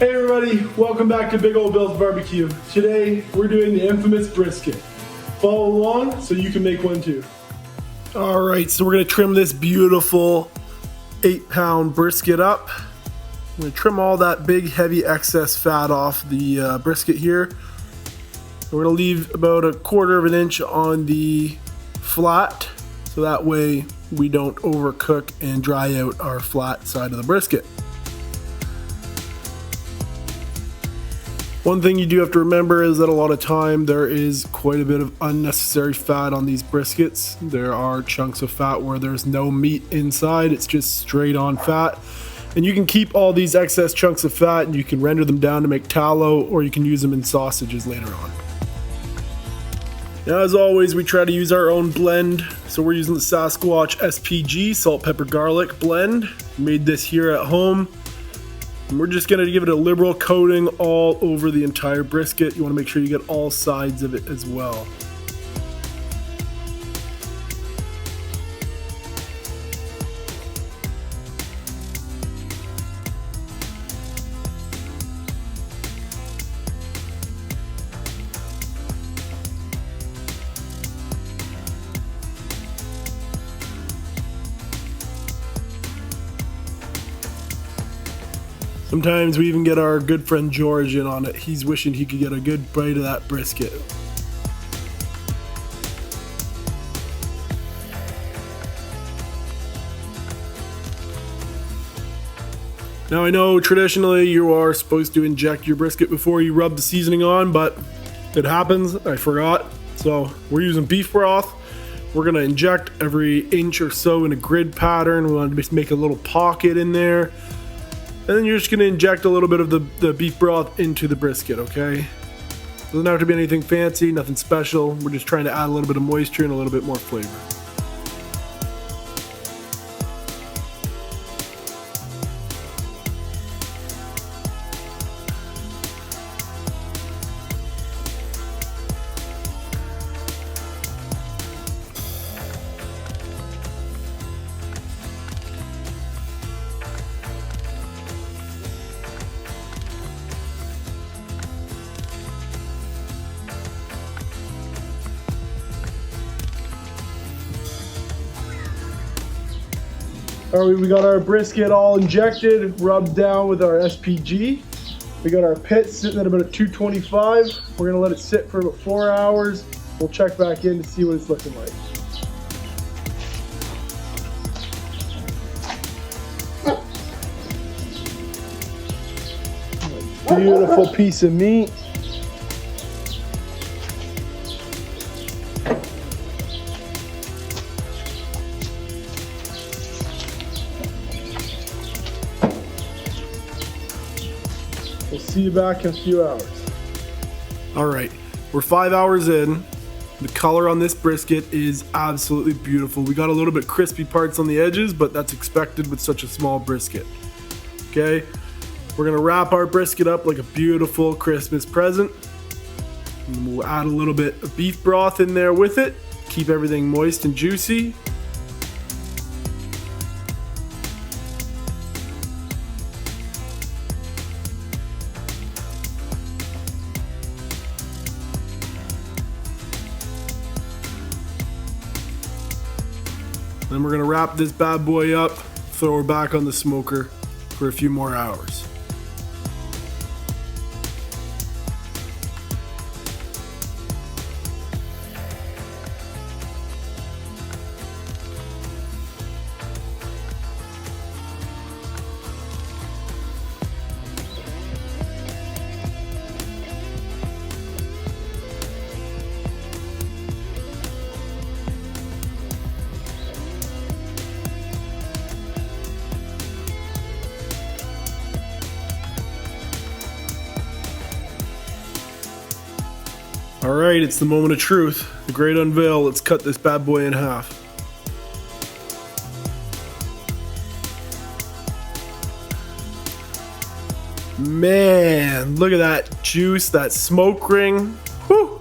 Hey everybody, welcome back to Big Ol' Bill's Barbecue. Today we're doing the infamous brisket. Follow along so you can make one too. Alright, so we're going to trim this beautiful 8-pound brisket up. I'm going to trim all that big heavy excess fat off the brisket here. We're going to leave about 1/4 of an inch on the flat so that way we don't overcook and dry out our flat side of the brisket. One thing you do have to remember is that a lot of time there is quite a bit of unnecessary fat on these briskets. There are chunks of fat where there's no meat inside, it's just straight on fat. And you can keep all these excess chunks of fat and you can render them down to make tallow, or you can use them in sausages later on. Now, as always, we try to use our own blend. So we're using the Sasquatch SPG salt, pepper, garlic blend. Made this here at home. And we're just going to give it a liberal coating all over the entire brisket. You want to make sure you get all sides of it as well. Sometimes we even get our good friend George in on it. He's wishing he could get a good bite of that brisket. Now I know traditionally you are supposed to inject your brisket before you rub the seasoning on, but it happens, I forgot. So we're using beef broth. We're gonna inject every inch or so in a grid pattern. We want to just make a little pocket in there. And then you're just going to inject a little bit of the beef broth into the brisket, okay? Doesn't have to be anything fancy, nothing special. We're just trying to add a little bit of moisture and a little bit more flavor. All right, we got our brisket all injected, rubbed down with our SPG. We got our pit sitting at about a 225. We're gonna let it sit for about 4 hours. We'll check back in to see what it's looking like. Beautiful piece of meat. We'll see you back in a few hours. All right, we're 5 hours in. The color on this brisket is absolutely beautiful. We got a little bit crispy parts on the edges, but that's expected with such a small brisket. Okay, we're gonna wrap our brisket up like a beautiful Christmas present. And we'll add a little bit of beef broth in there with it. Keep everything moist and juicy. Then we're gonna wrap this bad boy up, throw her back on the smoker for a few more hours. All right, it's the moment of truth, the great unveil. Let's cut this bad boy in half. Man, look at that juice, that smoke ring. Whew.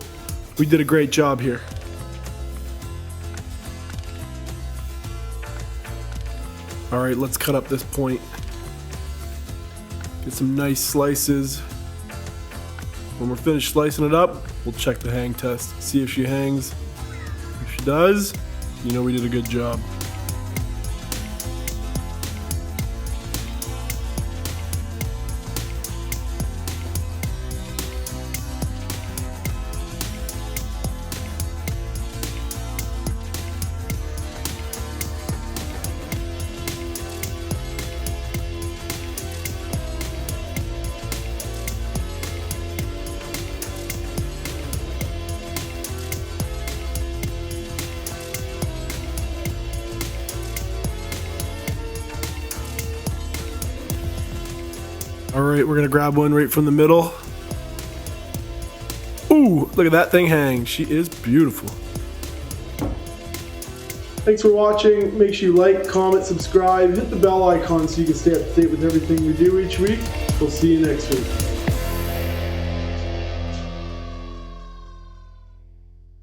We did a great job here. All right, let's cut up this point. Get some nice slices. When we're finished slicing it up, we'll check the hang test. See if she hangs. If she does, you know we did a good job. All right, we're gonna grab one right from the middle. Ooh, look at that thing hang. She is beautiful. Thanks for watching. Make sure you like, comment, subscribe, hit the bell icon so you can stay up to date with everything we do each week. We'll see you next week.